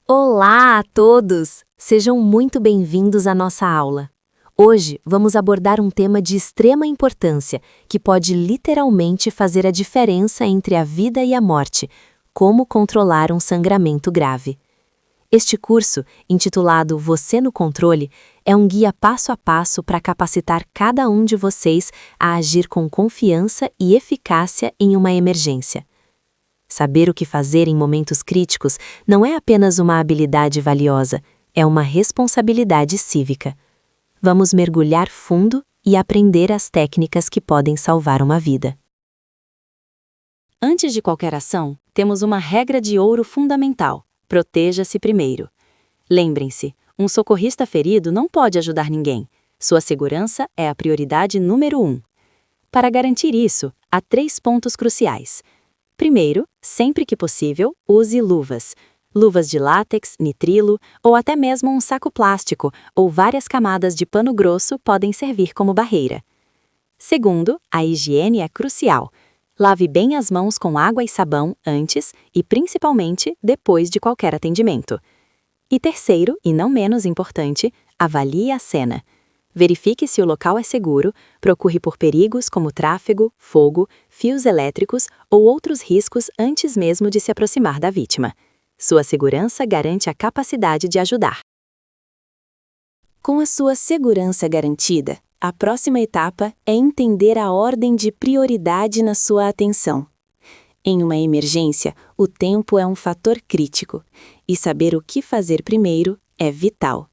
Olá a todos! Sejam muito bem-vindos à nossa aula. Hoje vamos abordar um tema de extrema importância que pode literalmente fazer a diferença entre a vida e a morte: como controlar um sangramento grave. Este curso, intitulado Você no Controle, é um guia passo a passo para capacitar cada um de vocês a agir com confiança e eficácia em uma emergência. Saber o que fazer em momentos críticos não é apenas uma habilidade valiosa, é uma responsabilidade cívica. Vamos mergulhar fundo e aprender as técnicas que podem salvar uma vida. Antes de qualquer ação, temos uma regra de ouro fundamental: proteja-se primeiro. Lembrem-se, um socorrista ferido não pode ajudar ninguém. Sua segurança é a prioridade número 1. Para garantir isso, há 3 pontos cruciais. Primeiro, sempre que possível, use luvas. Luvas de látex, nitrilo ou até mesmo um saco plástico ou várias camadas de pano grosso podem servir como barreira. Segundo, a higiene é crucial. Lave bem as mãos com água e sabão antes e principalmente depois de qualquer atendimento. E terceiro, e não menos importante, avalie a cena. Verifique se o local é seguro, procure por perigos como tráfego, fogo, fios elétricos ou outros riscos antes mesmo de se aproximar da vítima. Sua segurança garante a capacidade de ajudar. Com a sua segurança garantida, a próxima etapa é entender a ordem de prioridade na sua atenção. Em uma emergência, o tempo é um fator crítico, e saber o que fazer primeiro é vital.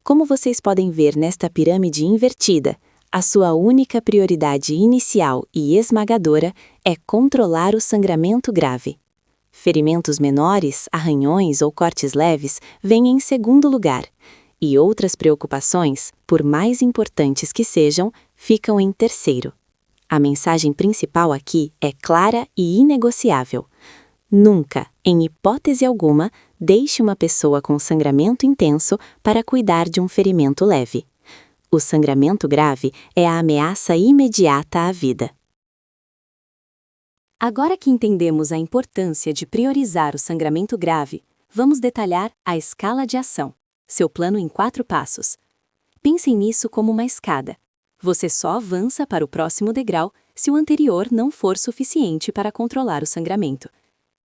Como vocês podem ver nesta pirâmide invertida, a sua única prioridade inicial e esmagadora é controlar o sangramento grave. Ferimentos menores, arranhões ou cortes leves vêm em segundo lugar, e outras preocupações, por mais importantes que sejam, ficam em terceiro. A mensagem principal aqui é clara e inegociável. Nunca, em hipótese alguma, deixe uma pessoa com sangramento intenso para cuidar de um ferimento leve. O sangramento grave é a ameaça imediata à vida. Agora que entendemos a importância de priorizar o sangramento grave, vamos detalhar a escala de ação, seu plano em 4 passos. Pensem nisso como uma escada. Você só avança para o próximo degrau se o anterior não for suficiente para controlar o sangramento.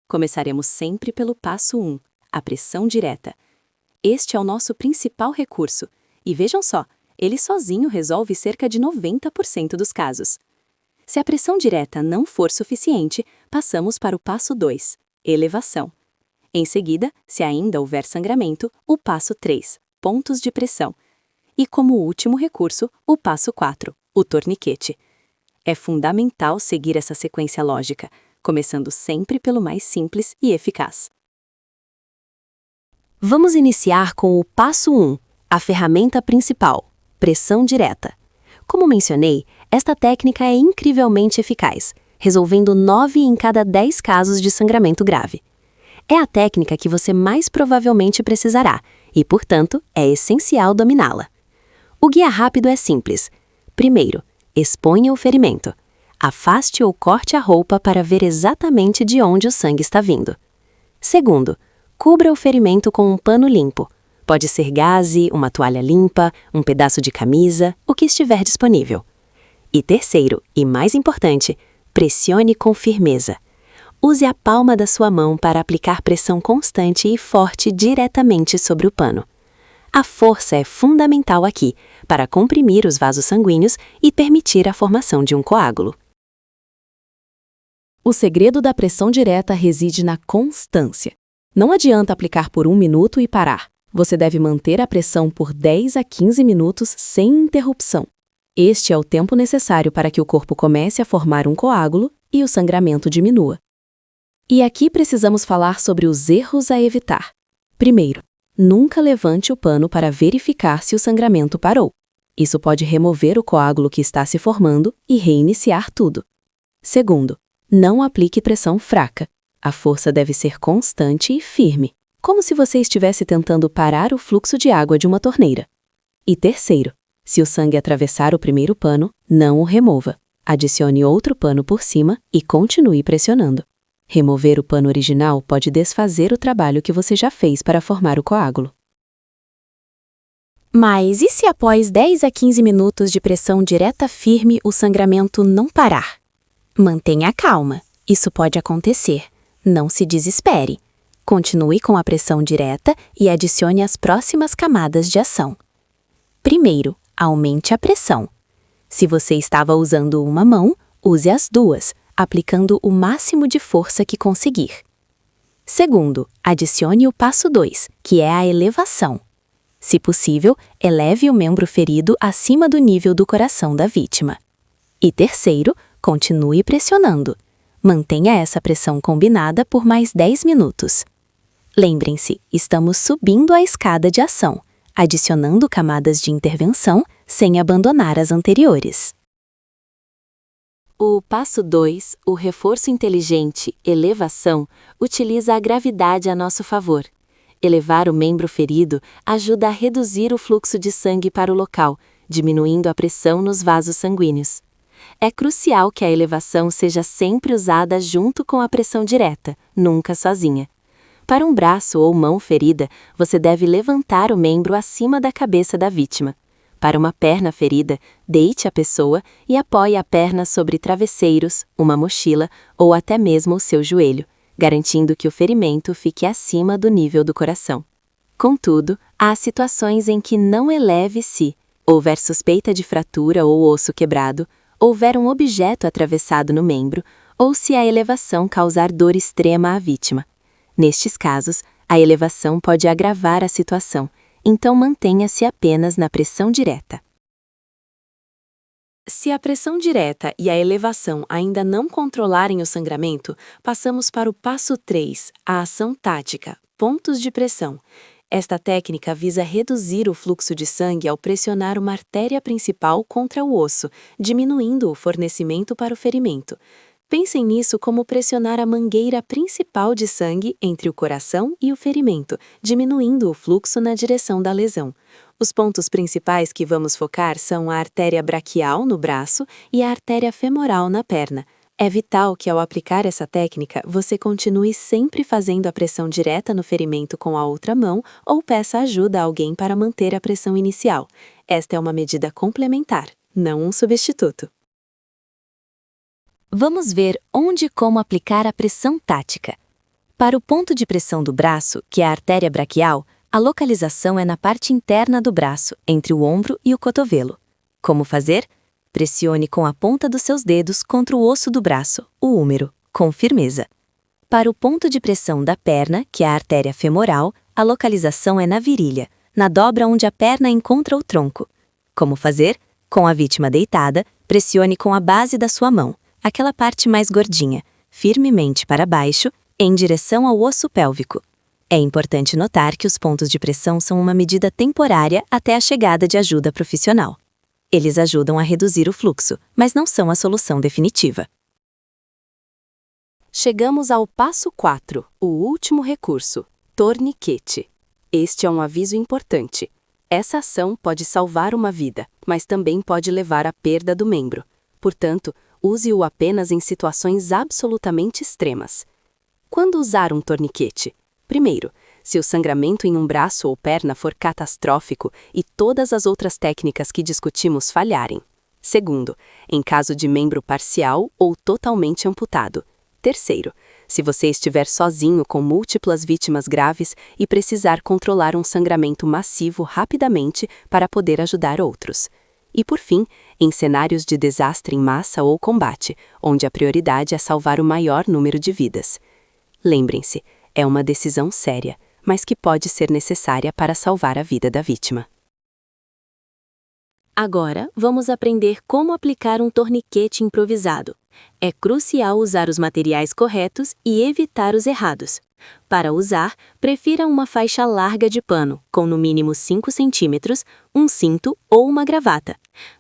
Começaremos sempre pelo passo 1, a pressão direta. Este é o nosso principal recurso, e vejam só, ele sozinho resolve cerca de 90% dos casos. Se a pressão direta não for suficiente, passamos para o passo 2, elevação. Em seguida, se ainda houver sangramento, o passo 3, pontos de pressão. E como último recurso, o passo 4, o torniquete. É fundamental seguir essa sequência lógica, começando sempre pelo mais simples e eficaz. Vamos iniciar com o passo 1, a ferramenta principal, pressão direta. Como mencionei, esta técnica é incrivelmente eficaz, resolvendo 9 em cada 10 casos de sangramento grave. É a técnica que você mais provavelmente precisará e, portanto, é essencial dominá-la. O guia rápido é simples. Primeiro, exponha o ferimento. Afaste ou corte a roupa para ver exatamente de onde o sangue está vindo. Segundo, cubra o ferimento com um pano limpo. Pode ser gaze, uma toalha limpa, um pedaço de camisa, o que estiver disponível. E terceiro, e mais importante, pressione com firmeza. Use a palma da sua mão para aplicar pressão constante e forte diretamente sobre o pano. A força é fundamental aqui, para comprimir os vasos sanguíneos e permitir a formação de um coágulo. O segredo da pressão direta reside na constância. Não adianta aplicar por 1 minuto e parar. Você deve manter a pressão por 10 a 15 minutos sem interrupção. Este é o tempo necessário para que o corpo comece a formar um coágulo e o sangramento diminua. E aqui precisamos falar sobre os erros a evitar. Primeiro, nunca levante o pano para verificar se o sangramento parou. Isso pode remover o coágulo que está se formando e reiniciar tudo. Segundo, não aplique pressão fraca. A força deve ser constante e firme, como se você estivesse tentando parar o fluxo de água de uma torneira. E terceiro, se o sangue atravessar o primeiro pano, não o remova. Adicione outro pano por cima e continue pressionando. Remover o pano original pode desfazer o trabalho que você já fez para formar o coágulo. Mas e se após 10 a 15 minutos de pressão direta firme o sangramento não parar? Mantenha calma, isso pode acontecer. Não se desespere. Continue com a pressão direta e adicione as próximas camadas de ação. Primeiro, aumente a pressão. Se você estava usando uma mão, use as duas, aplicando o máximo de força que conseguir. Segundo, adicione o passo 2, que é a elevação. Se possível, eleve o membro ferido acima do nível do coração da vítima. E terceiro, continue pressionando. Mantenha essa pressão combinada por mais 10 minutos. Lembrem-se, estamos subindo a escada de ação, adicionando camadas de intervenção sem abandonar as anteriores. O passo 2, o reforço inteligente, elevação, utiliza a gravidade a nosso favor. Elevar o membro ferido ajuda a reduzir o fluxo de sangue para o local, diminuindo a pressão nos vasos sanguíneos. É crucial que a elevação seja sempre usada junto com a pressão direta, nunca sozinha. Para um braço ou mão ferida, você deve levantar o membro acima da cabeça da vítima. Para uma perna ferida, deite a pessoa e apoie a perna sobre travesseiros, uma mochila ou até mesmo o seu joelho, garantindo que o ferimento fique acima do nível do coração. Contudo, há situações em que não eleve se houver suspeita de fratura ou osso quebrado, houver um objeto atravessado no membro ou se a elevação causar dor extrema à vítima. Nestes casos, a elevação pode agravar a situação, então mantenha-se apenas na pressão direta. Se a pressão direta e a elevação ainda não controlarem o sangramento, passamos para o passo 3, a ação tática, pontos de pressão. Esta técnica visa reduzir o fluxo de sangue ao pressionar uma artéria principal contra o osso, diminuindo o fornecimento para o ferimento. Pensem nisso como pressionar a mangueira principal de sangue entre o coração e o ferimento, diminuindo o fluxo na direção da lesão. Os pontos principais que vamos focar são a artéria braquial no braço e a artéria femoral na perna. É vital que ao aplicar essa técnica, você continue sempre fazendo a pressão direta no ferimento com a outra mão ou peça ajuda a alguém para manter a pressão inicial. Esta é uma medida complementar, não um substituto. Vamos ver onde e como aplicar a pressão tática. Para o ponto de pressão do braço, que é a artéria braquial, a localização é na parte interna do braço, entre o ombro e o cotovelo. Como fazer? Pressione com a ponta dos seus dedos contra o osso do braço, o húmero, com firmeza. Para o ponto de pressão da perna, que é a artéria femoral, a localização é na virilha, na dobra onde a perna encontra o tronco. Como fazer? Com a vítima deitada, pressione com a base da sua mão, aquela parte mais gordinha, firmemente para baixo, em direção ao osso pélvico. É importante notar que os pontos de pressão são uma medida temporária até a chegada de ajuda profissional. Eles ajudam a reduzir o fluxo, mas não são a solução definitiva. Chegamos ao passo 4, o último recurso, torniquete. Este é um aviso importante. Essa ação pode salvar uma vida, mas também pode levar à perda do membro. Portanto, use-o apenas em situações absolutamente extremas. Quando usar um torniquete? Primeiro, se o sangramento em um braço ou perna for catastrófico e todas as outras técnicas que discutimos falharem. Segundo, em caso de membro parcial ou totalmente amputado. Terceiro, se você estiver sozinho com múltiplas vítimas graves e precisar controlar um sangramento massivo rapidamente para poder ajudar outros. E por fim, em cenários de desastre em massa ou combate, onde a prioridade é salvar o maior número de vidas. Lembrem-se, é uma decisão séria, mas que pode ser necessária para salvar a vida da vítima. Agora, vamos aprender como aplicar um torniquete improvisado. É crucial usar os materiais corretos e evitar os errados. Para usar, prefira uma faixa larga de pano, com no mínimo 5 centímetros, um cinto ou uma gravata.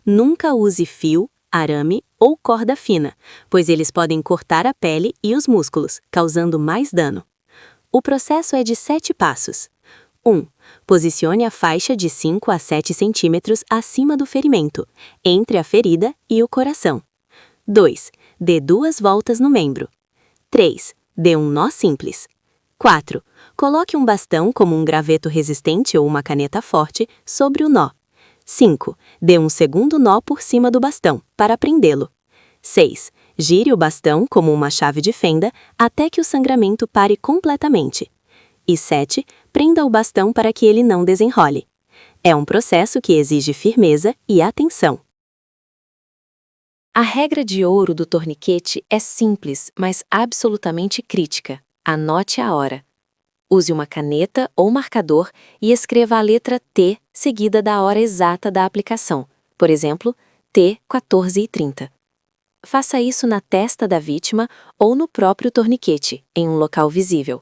Nunca use fio, arame ou corda fina, pois eles podem cortar a pele e os músculos, causando mais dano. O processo é de 7 passos. 1. Posicione a faixa de 5 a 7 centímetros acima do ferimento, entre a ferida e o coração. 2. Dê 2 voltas no membro. 3. Dê um nó simples. 4. Coloque um bastão como um graveto resistente ou uma caneta forte sobre o nó. 5. Dê um segundo nó por cima do bastão, para prendê-lo. 6. Gire o bastão como uma chave de fenda até que o sangramento pare completamente. E 7. Prenda o bastão para que ele não desenrole. É um processo que exige firmeza e atenção. A regra de ouro do torniquete é simples, mas absolutamente crítica. Anote a hora. Use uma caneta ou marcador e escreva a letra T seguida da hora exata da aplicação, por exemplo, T 14h30. Faça isso na testa da vítima ou no próprio torniquete, em um local visível.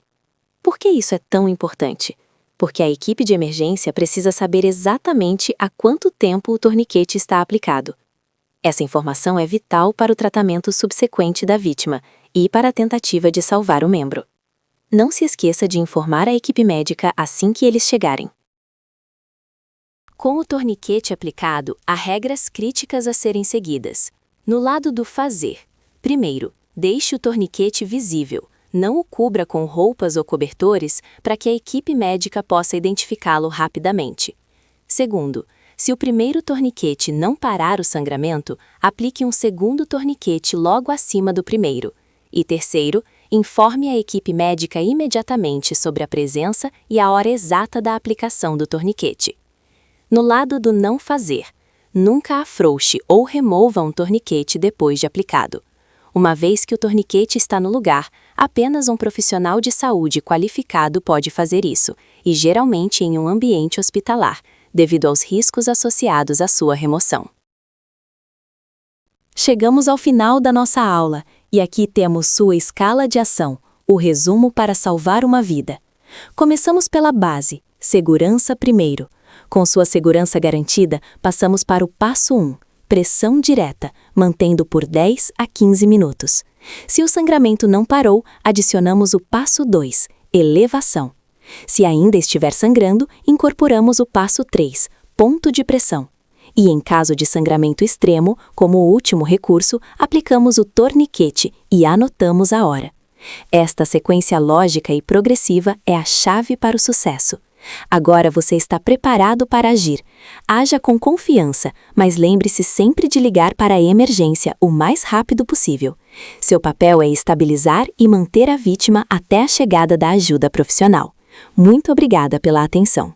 Por que isso é tão importante? Porque a equipe de emergência precisa saber exatamente há quanto tempo o torniquete está aplicado. Essa informação é vital para o tratamento subsequente da vítima e para a tentativa de salvar o membro. Não se esqueça de informar a equipe médica assim que eles chegarem. Com o torniquete aplicado, há regras críticas a serem seguidas. No lado do fazer, primeiro, deixe o torniquete visível. Não o cubra com roupas ou cobertores para que a equipe médica possa identificá-lo rapidamente. Segundo, se o primeiro torniquete não parar o sangramento, aplique um segundo torniquete logo acima do primeiro. E terceiro, informe a equipe médica imediatamente sobre a presença e a hora exata da aplicação do torniquete. No lado do não fazer, nunca afrouxe ou remova um torniquete depois de aplicado. Uma vez que o torniquete está no lugar, apenas um profissional de saúde qualificado pode fazer isso, e geralmente em um ambiente hospitalar, devido aos riscos associados à sua remoção. Chegamos ao final da nossa aula, e aqui temos sua escala de ação, o resumo para salvar uma vida. Começamos pela base, segurança primeiro. Com sua segurança garantida, passamos para o passo 1, pressão direta, mantendo por 10 a 15 minutos. Se o sangramento não parou, adicionamos o passo 2, elevação. Se ainda estiver sangrando, incorporamos o passo 3, ponto de pressão. E em caso de sangramento extremo, como último recurso, aplicamos o torniquete e anotamos a hora. Esta sequência lógica e progressiva é a chave para o sucesso. Agora você está preparado para agir. Haja com confiança, mas lembre-se sempre de ligar para a emergência o mais rápido possível. Seu papel é estabilizar e manter a vítima até a chegada da ajuda profissional. Muito obrigada pela atenção.